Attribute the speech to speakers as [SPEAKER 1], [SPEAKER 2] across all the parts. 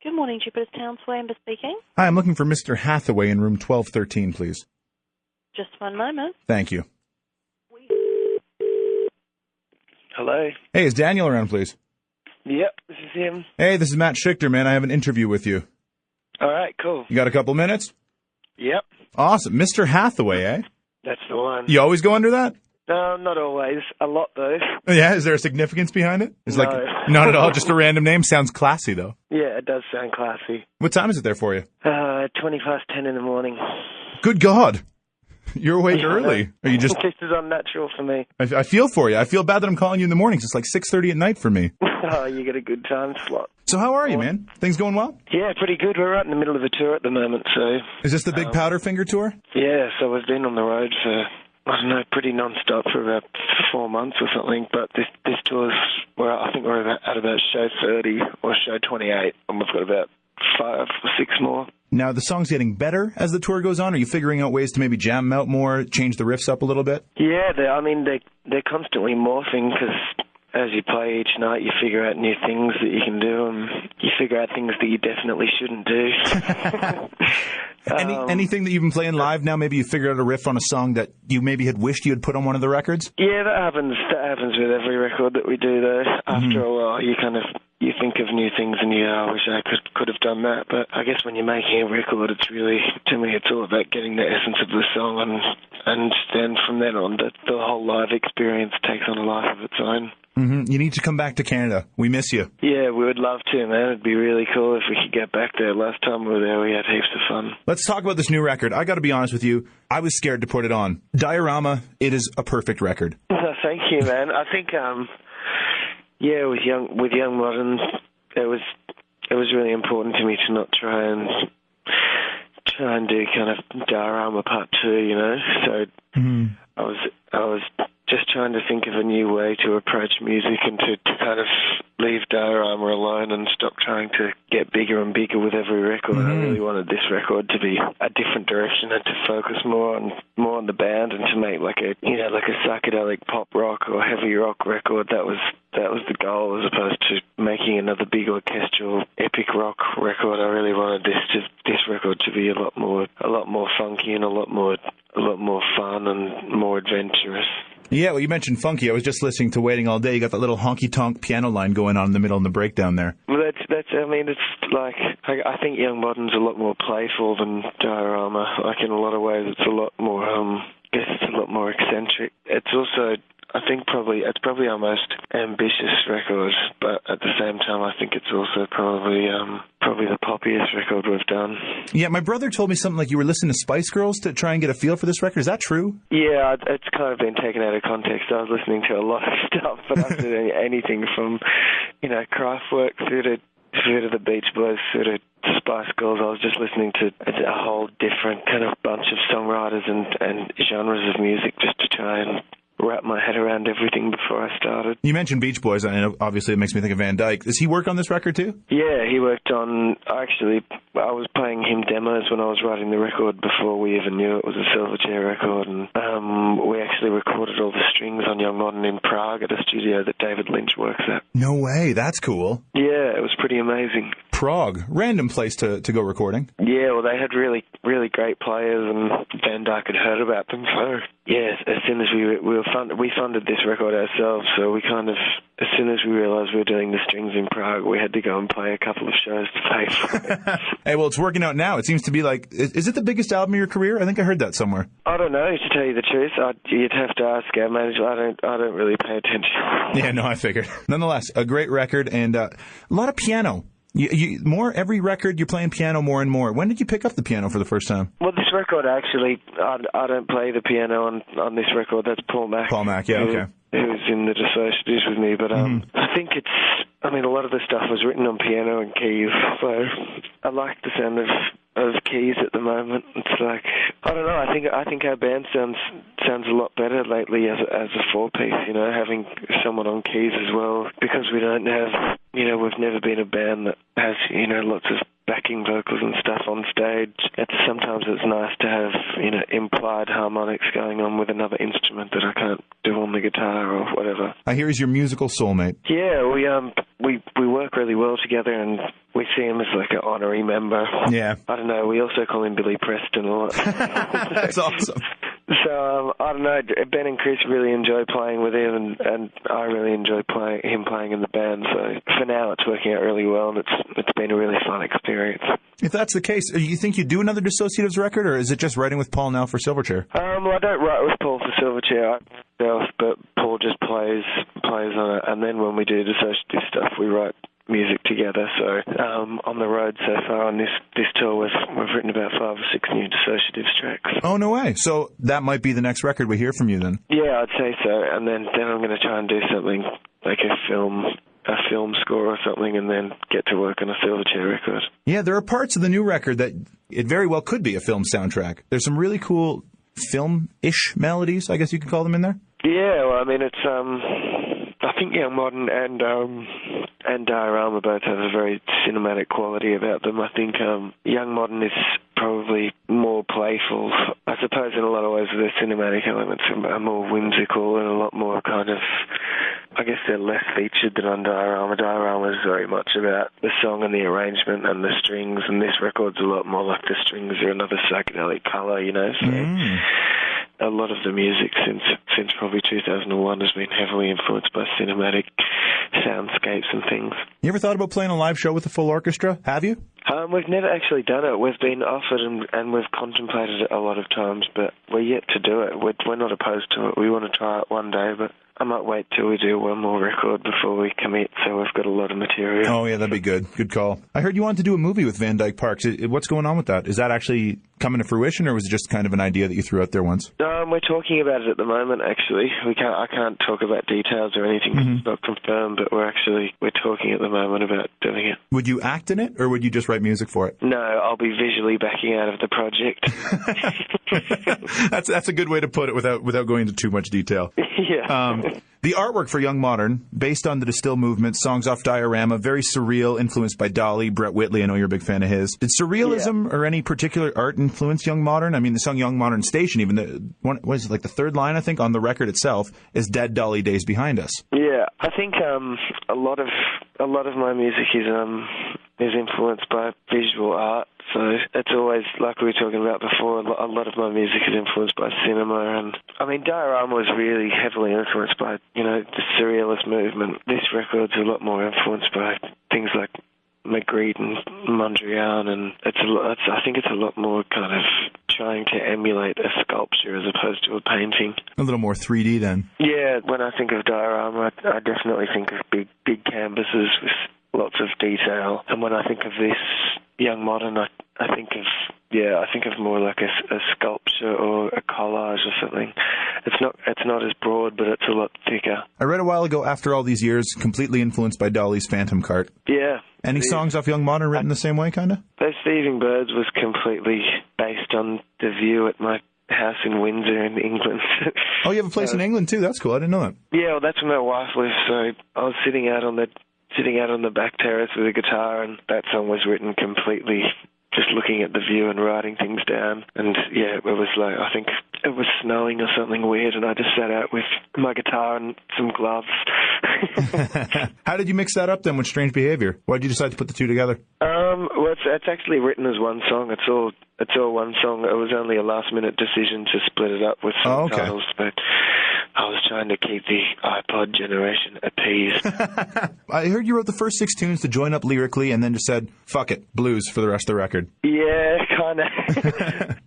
[SPEAKER 1] Good morning, Jupiter's Townsway, Amber speaking.
[SPEAKER 2] Hi, I'm looking for Mr. Hathaway in room 1213, please.
[SPEAKER 1] Just one moment.
[SPEAKER 2] Thank you.
[SPEAKER 3] Hello?
[SPEAKER 2] Hey, is Daniel around, please?
[SPEAKER 3] Yep, this is him.
[SPEAKER 2] Hey, this is Matt Schichter, man. I have an interview with you.
[SPEAKER 3] All right, cool.
[SPEAKER 2] You got a couple minutes?
[SPEAKER 3] Yep,
[SPEAKER 2] Awesome. Mr. Hathaway, eh?
[SPEAKER 3] that's the one.
[SPEAKER 2] You always go under that?
[SPEAKER 3] No, not always. A lot, though.
[SPEAKER 2] Yeah, is there a significance behind it? It's
[SPEAKER 3] No.
[SPEAKER 2] like, not at all, just a random name. Sounds classy, though.
[SPEAKER 3] Yeah, it does sound classy.
[SPEAKER 2] What time is it there for you?
[SPEAKER 3] 20 past 10 in the morning.
[SPEAKER 2] Good God. You're awake early. Are you just...
[SPEAKER 3] This is unnatural for me.
[SPEAKER 2] I feel for you. I feel bad that I'm calling you in the mornings. It's like 6:30 at night for me.
[SPEAKER 3] Oh, you get a good time slot.
[SPEAKER 2] So how are you, man? Things going well?
[SPEAKER 3] Yeah, pretty good. We're right in the middle of a tour at the moment, so...
[SPEAKER 2] Is this the Big Powderfinger tour?
[SPEAKER 3] Yeah, so we've been on the road for, I don't know, pretty non-stop for about 4 months or something, but this tour's, I think we're at about show 30 or show 28, and we've got about 5 or 6 more.
[SPEAKER 2] Now, the song's getting better as the tour goes on? Are you figuring out ways to maybe jam them out more, change the riffs up a little bit?
[SPEAKER 3] Yeah, they're constantly morphing because as you play each night, you figure out new things that you can do, and you figure out things that you definitely shouldn't do.
[SPEAKER 2] Anything that you've been playing live now? Maybe you figured out a riff on a song that you maybe had wished you had put on one of the records?
[SPEAKER 3] Yeah, that happens. That happens with every record that we do, though. After a while, you think of new things and I wish I could have done that. But I guess when you're making a record, it's really, to me, it's all about getting the essence of the song, and then from then on, the whole live experience takes on a life of its own.
[SPEAKER 2] Mm-hmm. You need to come back to Canada. We miss you.
[SPEAKER 3] Yeah, we would love to, man. It'd be really cool if we could get back there. Last time we were there, we had heaps of fun.
[SPEAKER 2] Let's talk about this new record. I got to be honest with you. I was scared to put it on. Diorama, it is a perfect record.
[SPEAKER 3] Thank you, man. I think, with Young Modern, it was really important to me to not try and do kind of Diorama Part 2, you know. So I was just trying to think of a new way to approach music and to kind of leave Diorama alone and stop trying to get bigger and bigger with every record. I really wanted this record to be a different direction and to focus more on the band and to make like a psychedelic pop rock or heavy rock record. That was the goal, as opposed to making another big orchestral epic rock record. I really wanted this record to be a lot more funky and a lot more fun and more adventurous.
[SPEAKER 2] Yeah, well, you mentioned funky. I was just listening to Waiting All Day. You got that little honky-tonk piano line going on in the middle in the breakdown there.
[SPEAKER 3] Well, it's like, I think Young Modern's a lot more playful than Diorama. Like, in a lot of ways, it's a lot more, it's a lot more eccentric. It's also, I think it's probably our most ambitious record, but at the same time, I think it's also probably the poppiest record we've done.
[SPEAKER 2] Yeah, my brother told me something like you were listening to Spice Girls to try and get a feel for this record. Is that true?
[SPEAKER 3] Yeah, it's kind of been taken out of context. I was listening to a lot of stuff, but I did anything from, Kraftwerk through to the Beach Boys, through to Spice Girls. I was just listening to a whole different kind of bunch of songwriters and genres of music just to try and wrap my head around everything before I started.
[SPEAKER 2] You mentioned Beach Boys, and obviously it makes me think of Van Dyke. Does he work on this record too?
[SPEAKER 3] Yeah, he worked on... Actually, I was playing him demos when I was writing the record before we even knew it was a Silverchair record, and we actually recorded all the strings on Young Modern in Prague at a studio that David Lynch works at.
[SPEAKER 2] No way, that's cool.
[SPEAKER 3] Yeah, it was pretty amazing.
[SPEAKER 2] Prague, random place to go recording.
[SPEAKER 3] Yeah, well, they had really, really great players, and Van Dyke had heard about them, so... Yeah, as soon as we funded this record ourselves, so we kind of, as soon as we realised we were doing the strings in Prague, we had to go and play a couple of shows to pay for it.
[SPEAKER 2] Hey, well, it's working out now. It seems to be like, is it the biggest album of your career? I think I heard that somewhere.
[SPEAKER 3] I don't know, to tell you the truth. You'd have to ask our manager. I don't really pay attention.
[SPEAKER 2] Yeah, no, I figured. Nonetheless, a great record and a lot of piano. Every record you're playing piano more and more. When did you pick up the piano for the first time?
[SPEAKER 3] Well, this record actually, I don't play the piano on this record. That's Paul Mac.
[SPEAKER 2] Paul Mac, yeah, okay.
[SPEAKER 3] Who's in the Dissociatives with me, but I think a lot of the stuff was written on piano and keys, so I like the sound of keys at the moment. It's like, I don't know, I think our band sounds a lot better lately as a four-piece, having someone on keys as well, because we don't have, we've never been a band that has, lots of backing vocals and stuff on stage. Sometimes it's nice to have, implied harmonics going on with another instrument that I can't do on the guitar or whatever.
[SPEAKER 2] I hear he's your musical soulmate.
[SPEAKER 3] Yeah, we work really well together, and we see him as like an honorary member.
[SPEAKER 2] Yeah.
[SPEAKER 3] I don't know, we also call him Billy Preston a lot.
[SPEAKER 2] That's awesome.
[SPEAKER 3] So, I don't know, Ben and Chris really enjoy playing with him, and I really enjoy him playing in the band, so for now it's working out really well, and it's been a really fun experience.
[SPEAKER 2] If that's the case, you think you'd do another Dissociatives record, or is it just writing with Paul now for Silverchair?
[SPEAKER 3] Well, I don't write with Paul for Silverchair myself, but Paul just plays on it, and then when we do Dissociative stuff, we write music together. So on the road so far on this tour, we've written about 5 or 6 new Dissociatives tracks.
[SPEAKER 2] Oh, no way. So that might be the next record we hear from you then?
[SPEAKER 3] Yeah, I'd say so. And then I'm going to try and do something like a film score or something, and then get to work on a Silverchair record.
[SPEAKER 2] Yeah, there are parts of the new record that it very well could be a film soundtrack. There's some really cool film-ish melodies, I guess you could call them, in there.
[SPEAKER 3] Yeah, well, I mean, it's I think Young Modern and Diorama both have a very cinematic quality about them. I think Young Modern is probably more playful. I suppose in a lot of ways the cinematic elements are more whimsical and a lot more kind of, I guess they're less featured than on Diorama. Diorama is very much about the song and the arrangement and the strings, and this record's a lot more like the strings are another psychedelic colour, so... A lot of the music since probably 2001 has been heavily influenced by cinematic soundscapes and things. You
[SPEAKER 2] ever thought about playing a live show with a full orchestra? Have you?
[SPEAKER 3] We've never actually done it. We've been offered and we've contemplated it a lot of times, but we're yet to do it. We're not opposed to it. We want to try it one day, but I might wait till we do one more record before we commit, so we've got a lot of material.
[SPEAKER 2] Oh, yeah, that'd be good. Good call. I heard you wanted to do a movie with Van Dyke Parks. What's going on with that? Is that actually coming to fruition, or was it just kind of an idea that you threw out there once?
[SPEAKER 3] We're talking about it at the moment, actually. I can't talk about details or anything. It's not confirmed, but we're talking at the moment about doing it.
[SPEAKER 2] Would you act in it, or would you just write music for it?
[SPEAKER 3] No, I'll be visually backing out of the
[SPEAKER 2] project. That's a good way to put it without going into too much detail.
[SPEAKER 3] Yeah.
[SPEAKER 2] The artwork for Young Modern, based on the Distill movement, songs off Diorama, very surreal, influenced by Dolly, Brett Whitley. I know you're a big fan of his. Did surrealism or any particular art influence Young Modern? I mean, the song Young Modern Station, even the third line, I think, on the record itself, is Dead Dolly Days Behind Us.
[SPEAKER 3] Yeah, I think a lot of my music is influenced by visual art. So it's always, like we were talking about before, a lot of my music is influenced by cinema. And I mean, Diorama was really heavily influenced by, the surrealist movement. This record's a lot more influenced by things like Magritte and Mondrian, and I think it's a lot more kind of trying to emulate a sculpture as opposed to a painting.
[SPEAKER 2] A little more 3D then.
[SPEAKER 3] Yeah, when I think of Diorama, I definitely think of big canvases with lots of detail. And when I think of this Young Modern, I think of more like a sculpture or a collage or something. It's not as broad, but it's a lot thicker.
[SPEAKER 2] I read a while ago, after all these years, completely influenced by Dolly's Phantom Cart.
[SPEAKER 3] Yeah.
[SPEAKER 2] Any songs off Young Modern written the same way, kind of?
[SPEAKER 3] Those Thieving Birds was completely based on the view at my house in Windsor in England.
[SPEAKER 2] Oh, you have a place in England too? That's cool. I didn't know that.
[SPEAKER 3] Yeah, well, that's where my wife lives. So I was sitting out on the back terrace with a guitar, and that song was written completely just looking at the view and writing things down. And yeah, it was like, I think it was snowing or something weird, and I just sat out with my guitar and some gloves.
[SPEAKER 2] How did you mix that up then with Strange Behavior? Why did you decide to put the two together?
[SPEAKER 3] Well, it's actually written as one song. It's all one song. It was only a last-minute decision to split it up with some titles, but I was trying to keep the iPod generation appeased.
[SPEAKER 2] I heard you wrote the first 6 tunes to join up lyrically and then just said, fuck it, blues for the rest of the record.
[SPEAKER 3] Yeah, kind of.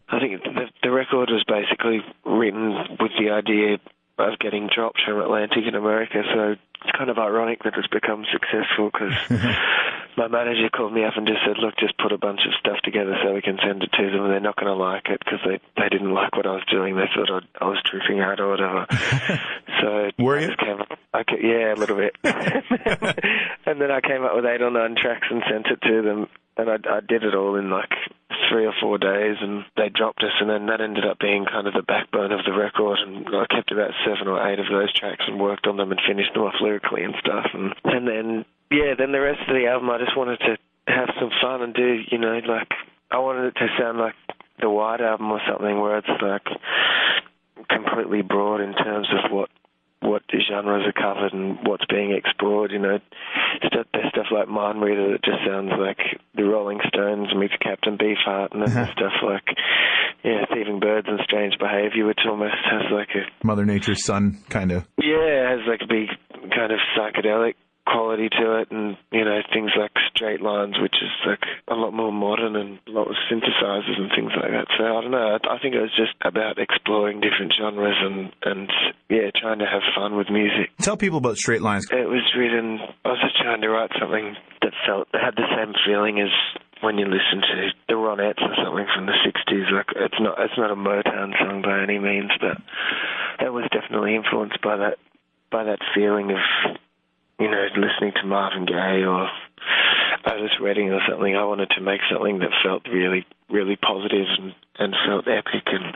[SPEAKER 3] I think the record was basically written with the idea of getting dropped from Atlantic in America, so it's kind of ironic that it's become successful, because my manager called me up and just said, look, just put a bunch of stuff together so we can send it to them, and they're not going to like it because they didn't like what I was doing. They thought I was tripping out or whatever. So
[SPEAKER 2] were you?
[SPEAKER 3] Yeah, a little bit. And then I came up with 8 or 9 tracks and sent it to them, and I did it all in like 3 or 4 days, and they dropped us, and then that ended up being kind of the backbone of the record, and I kept about 7 or 8 of those tracks and worked on them and finished them off lyrically and stuff, and then the rest of the album I just wanted to have some fun and do, you know, like, I wanted it to sound like the White Album or something where it's, like, completely broad in terms of what the genres are covered and what's being explored, you know. There's stuff like Mind Reader that just sounds like the Rolling Stones meets Captain Beefheart, and then there's stuff like, yeah, Thieving Birds and Strange Behaviour, which almost has like a...
[SPEAKER 2] Mother Nature's Son, kind of.
[SPEAKER 3] Yeah, it has like a big kind of psychedelic quality to it, and, you know, things like Straight Lines, which is like a lot more modern and a lot of synthesizers and things like that. So I don't know, I think it was just about exploring different genres and yeah, trying to have fun with music.
[SPEAKER 2] Tell people about Straight Lines.
[SPEAKER 3] It was written, I was just trying to write something that had the same feeling as when you listen to the Ronettes or something from the 60s. Like, it's not a Motown song by any means, but it was definitely influenced by that feeling of, you know, listening to Marvin Gaye or Otis Redding or something. I wanted to make something that felt really, really positive and felt epic, and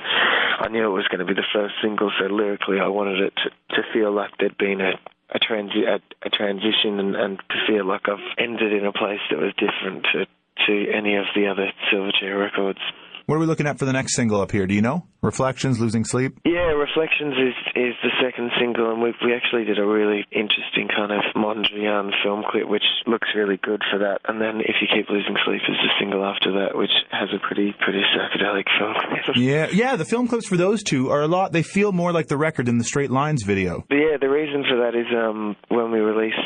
[SPEAKER 3] I knew it was going to be the first single, so lyrically I wanted it to feel like there'd been a transition and to feel like I've ended in a place that was different to any of the other Silverchair records.
[SPEAKER 2] What are we looking at for the next single up here? Do you know? Reflections, Losing Sleep?
[SPEAKER 3] Yeah, Reflections is the second single, and we actually did a really interesting kind of Mondrian film clip, which looks really good for that. And then If You Keep Losing Sleep is the single after that, which has a pretty psychedelic film clip.
[SPEAKER 2] Yeah, the film clips for those two are a lot. They feel more like the record than the Straight Lines video.
[SPEAKER 3] But yeah, the reason for that is when we released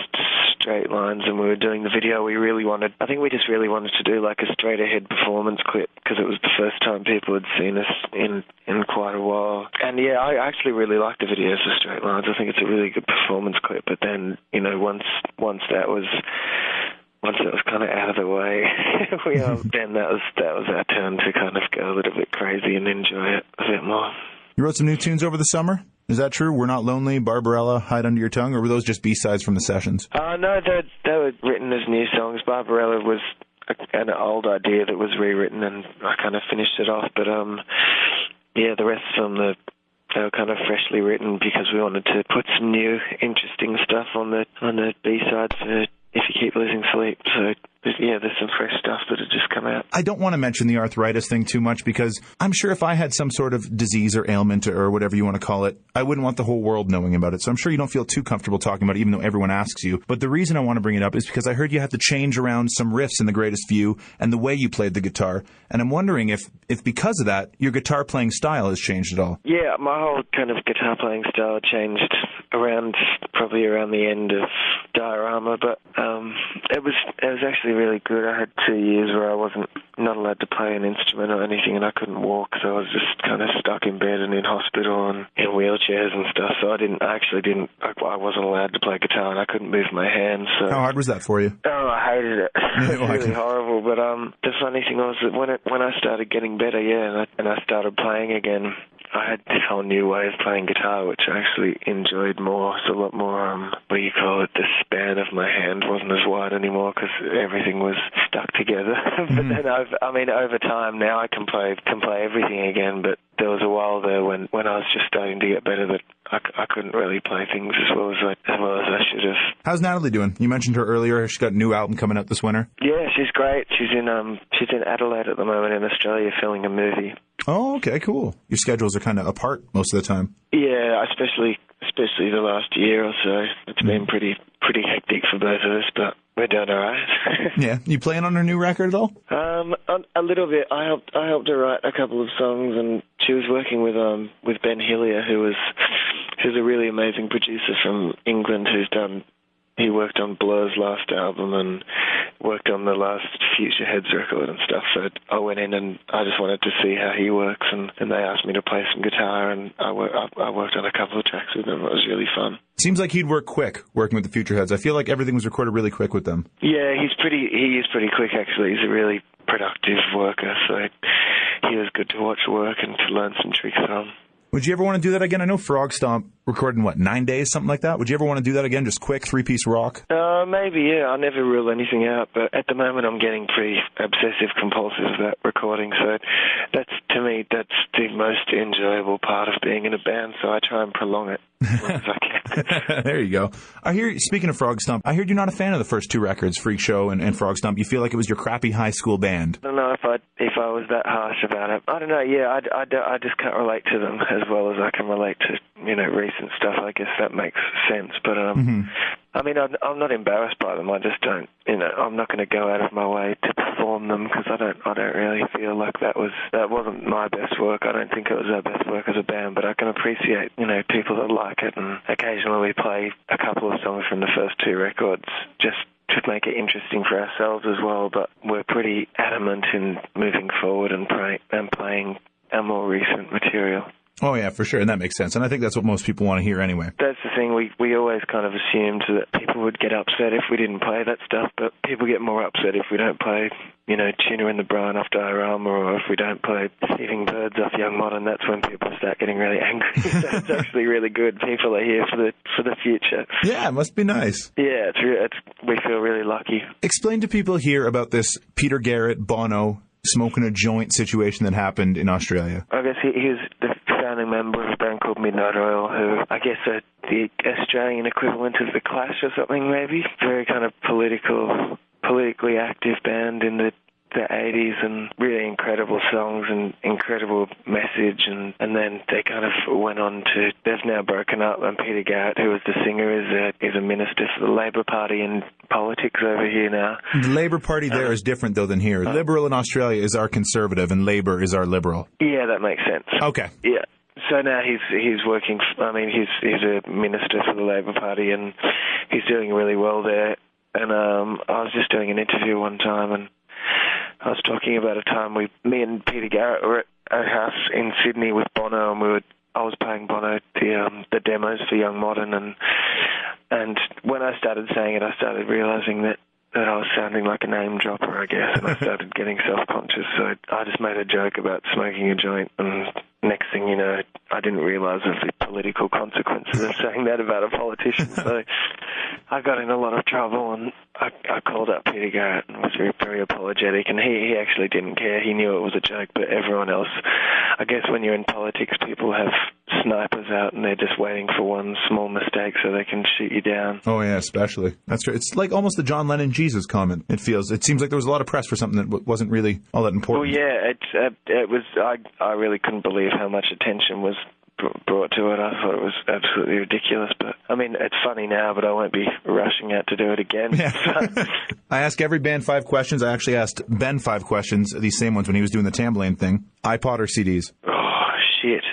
[SPEAKER 3] Straight Lines and we were doing the video, we just really wanted to do like a straight ahead performance clip, because it was the first time people had seen us in quite a while. And yeah, I actually really like the videos for Straight Lines. I think it's a really good performance clip. But then, you know, once that was kind of out of the way, then that was our turn to kind of go a little bit crazy and enjoy it a bit more.
[SPEAKER 2] You wrote some new tunes over the summer? Is that true? We're Not Lonely, Barbarella, Hide Under Your Tongue, or were those just B-sides from the sessions?
[SPEAKER 3] No, they were written as new songs. Barbarella was an old idea that was rewritten, and I kind of finished it off. But yeah, the rest of them, they were kind of freshly written because we wanted to put some new, interesting stuff on the B-sides for If You Keep Losing Sleep. So yeah, there's some fresh stuff that had just come out.
[SPEAKER 2] I don't want to mention the arthritis thing too much, because I'm sure if I had some sort of disease or ailment or whatever you want to call it, I wouldn't want the whole world knowing about it. So I'm sure you don't feel too comfortable talking about it, even though everyone asks you. But the reason I want to bring it up is because I heard you had to change around some riffs in The Greatest View and the way you played the guitar. And I'm wondering if because of that, your guitar playing style has changed at all.
[SPEAKER 3] Yeah, my whole kind of guitar playing style changed probably around the end of Diorama, but it was actually really good. I had 2 years where I wasn't not allowed to play an instrument or anything, and I couldn't walk, so I was just kind of stuck in bed and in hospital and in wheelchairs and stuff. So I wasn't allowed to play guitar, and I couldn't move my hands. So.
[SPEAKER 2] How hard was that for you?
[SPEAKER 3] Oh, I hated it. It was really horrible. But the funny thing was that when I started getting better, and I started playing again, I had this whole new way of playing guitar, which I actually enjoyed more. It's a lot more, the span of my hand wasn't as wide anymore because everything was stuck together. But then, over time, now I can play everything again. But there was a while there when I was just starting to get better that I couldn't really play things as well as I should have.
[SPEAKER 2] How's Natalie doing? You mentioned her earlier. She's got a new album coming out this winter.
[SPEAKER 3] Yeah, she's great. She's in Adelaide at the moment in Australia filming a movie.
[SPEAKER 2] Oh, okay, cool. Your schedules are kind of apart most of the time.
[SPEAKER 3] Yeah, especially the last year or so. It's been pretty hectic for both of us, but we're doing all right.
[SPEAKER 2] Yeah. You playing on her new record at all?
[SPEAKER 3] A little bit. I helped her write a couple of songs, and she was working with Ben Hillier, who's a really amazing producer from England he worked on Blur's last album and worked on the last Future Heads record and stuff. So I went in and I just wanted to see how he works, and they asked me to play some guitar, and I worked on a couple of tracks with them. It was really fun.
[SPEAKER 2] Seems like he'd work quick working with the Future Heads. I feel like everything was recorded really quick with them.
[SPEAKER 3] Yeah, he is pretty quick actually. He's a really productive worker, so he was good to watch work and to learn some tricks from.
[SPEAKER 2] Would you ever want to do that again? I know Frog Stomp recorded in, 9 days, something like that? Would you ever want to do that again, just quick, 3-piece rock?
[SPEAKER 3] Maybe, yeah. I never rule anything out, but at the moment I'm getting pretty obsessive-compulsive about recording, so to me, that's the most enjoyable part of being in a band, so I try and prolong it as long as I can.
[SPEAKER 2] There you go. Speaking of Frog Stomp, I heard you're not a fan of the first two records, Freak Show and Frog Stomp. You feel like it was your crappy high school band.
[SPEAKER 3] I don't know if I was that harsh about it. I don't know, yeah, I just can't relate to them as well as I can relate to, recent stuff. I guess that makes sense, but I mean, I'm not embarrassed by them. I just don't, I'm not going to go out of my way to perform them because I don't really feel like that wasn't my best work. I don't think it was our best work as a band, but I can appreciate, people that like it, and occasionally we play a couple of songs from the first two records just to make it interesting for ourselves as well, but we're pretty adamant in moving forward and playing our more recent material.
[SPEAKER 2] Oh, yeah, for sure, and that makes sense. And I think that's what most people want to hear anyway.
[SPEAKER 3] That's the thing. We always kind of assumed that people would get upset if we didn't play that stuff, but people get more upset if we don't play, Tuna in the Brine off Diorama, or if we don't play Thieving Birds off Young Modern. That's when people start getting really angry. So it's actually really good. People are here for the future.
[SPEAKER 2] Yeah, it must be nice.
[SPEAKER 3] Yeah, we feel really lucky.
[SPEAKER 2] Explain to people here about this Peter Garrett, Bono, smoking a joint situation that happened in Australia.
[SPEAKER 3] I guess he's the founding member of a band called Midnight Oil, who I guess are the Australian equivalent of The Clash or something, maybe. Very kind of politically active band in the 80s, and really incredible songs and incredible message, and then they kind of went on to, they've now broken up, and Peter Garrett, who was the singer, is a minister for the Labor Party in politics over here now.
[SPEAKER 2] The Labor Party there is different, though, than here. Liberal in Australia is our conservative, and Labor is our liberal.
[SPEAKER 3] Yeah, that makes sense.
[SPEAKER 2] Okay.
[SPEAKER 3] Yeah. So now he's working, he's a minister for the Labor Party, and he's doing really well there. And I was just doing an interview one time, and I was talking about a time me and Peter Garrett were at a house in Sydney with Bono, and I was playing Bono the demos for Young Modern, and when I started saying it, I started realising that I was sounding like a name dropper, I guess, and I started getting self-conscious, so I just made a joke about smoking a joint, and next thing you know, I didn't realise the political consequences of saying that about a politician, so I got in a lot of trouble, and I called up Peter Garrett and was very, very apologetic, and he actually didn't care. He knew it was a joke, but everyone else, I guess when you're in politics, people have snipers out, and they're just waiting for one small mistake so they can shoot you down.
[SPEAKER 2] Oh, yeah, especially. That's true. It's like almost the John Lennon Jesus comment, it feels. It seems like there was a lot of press for something that wasn't really all that important.
[SPEAKER 3] Well, yeah, it was, I really couldn't believe how much attention was brought to it. I thought it was absolutely ridiculous, but I mean, it's funny now, but I won't be rushing out to do it again.
[SPEAKER 2] Yeah. I ask every band 5 questions. I actually asked Ben 5 questions, these same ones when he was doing the Tambourine thing. iPod or CDs?
[SPEAKER 3] Oh, shit.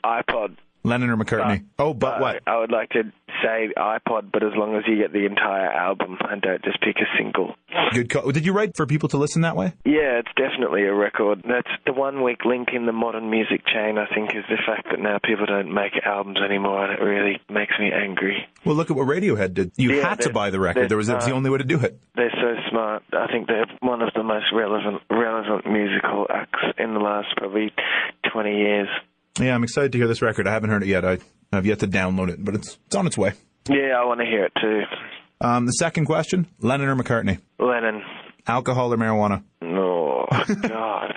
[SPEAKER 3] iPod.
[SPEAKER 2] Lennon or McCartney? What?
[SPEAKER 3] I would like to say iPod, but as long as you get the entire album and don't just pick a single.
[SPEAKER 2] Good call. Did you write for people to listen that way?
[SPEAKER 3] Yeah, it's definitely a record. That's the one weak link in the modern music chain, I think, is the fact that now people don't make albums anymore, and it really makes me angry.
[SPEAKER 2] Well, look at what Radiohead did. You had to buy the record. That was the only way to do it.
[SPEAKER 3] They're so smart. I think they're one of the most relevant musical acts in the last probably 20 years.
[SPEAKER 2] Yeah, I'm excited to hear this record. I haven't heard it yet. I have yet to download it, but it's on its way.
[SPEAKER 3] Yeah, I want to hear it too.
[SPEAKER 2] The second question, Lennon or McCartney?
[SPEAKER 3] Lennon.
[SPEAKER 2] Alcohol or marijuana?
[SPEAKER 3] Oh, God.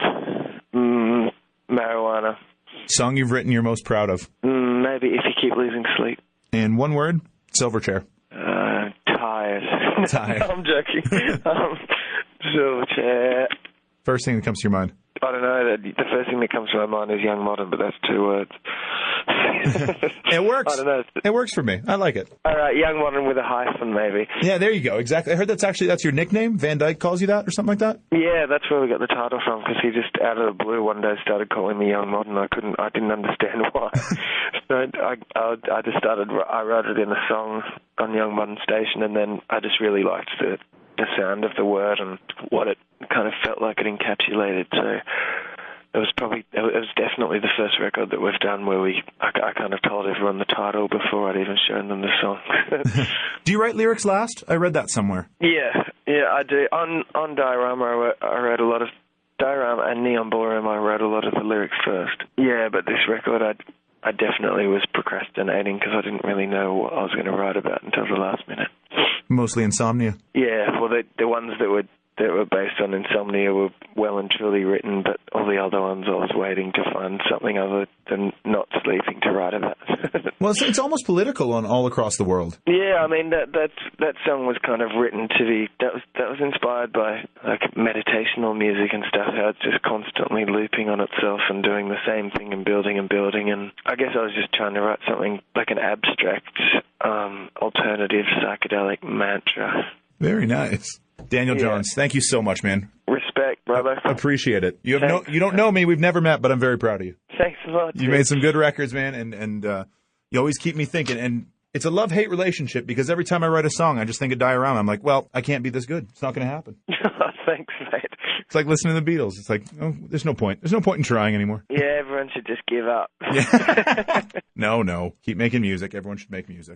[SPEAKER 3] Marijuana.
[SPEAKER 2] Song you've written you're most proud of?
[SPEAKER 3] Maybe If You Keep Losing Sleep.
[SPEAKER 2] In one word, Silverchair.
[SPEAKER 3] Tired.
[SPEAKER 2] Tired.
[SPEAKER 3] No, I'm joking. Silverchair.
[SPEAKER 2] First thing that comes to your mind?
[SPEAKER 3] I don't know. The first thing that comes to my mind is Young Modern, but that's 2 words.
[SPEAKER 2] It works.
[SPEAKER 3] I don't know.
[SPEAKER 2] It works for me. I like it.
[SPEAKER 3] All right, Young Modern with a hyphen, maybe.
[SPEAKER 2] Yeah, there you go. Exactly. I heard that's your nickname. Van Dyke calls you that, or something like that.
[SPEAKER 3] Yeah, that's where we got the title from, because he just out of the blue one day started calling me Young Modern. I didn't understand why. So I just started. I wrote it in a song on Young Modern Station, and then I just really liked the sound of the word and what it kind of felt like it encapsulated. So it was definitely the first record that we've done where I kind of told everyone the title before I'd even shown them the song.
[SPEAKER 2] Do you write lyrics last? I read that somewhere.
[SPEAKER 3] Yeah, I do. On Diorama, I wrote a lot of Diorama and Neon Ballroom, I wrote a lot of the lyrics first. Yeah, but this record, I definitely was procrastinating because I didn't really know what I was going to write about until the last minute.
[SPEAKER 2] Mostly insomnia.
[SPEAKER 3] Yeah, well, the ones that were based on insomnia were well and truly written, but all the other ones I was waiting to find something other than not sleeping to write about.
[SPEAKER 2] Well, it's almost political on all across the world.
[SPEAKER 3] Yeah, I mean that song was kind of written to be that was inspired by like meditational music and stuff. How it's just constantly looping on itself and doing the same thing and building and building. And I guess I was just trying to write something like an abstract, alternative psychedelic mantra.
[SPEAKER 2] Very nice. Daniel Johns, thank you so much, man.
[SPEAKER 3] Respect, brother.
[SPEAKER 2] Appreciate it. You don't know me. We've never met, but I'm very proud of you.
[SPEAKER 3] Thanks a lot.
[SPEAKER 2] You made some good records, man, and you always keep me thinking. And it's a love-hate relationship because every time I write a song, I just think of Diorama. I'm like, well, I can't be this good. It's not going to happen.
[SPEAKER 3] Thanks, mate.
[SPEAKER 2] It's like listening to the Beatles. It's like, oh, there's no point. There's no point in trying anymore.
[SPEAKER 3] Yeah, everyone should just give up.
[SPEAKER 2] Yeah. No. Keep making music. Everyone should make music.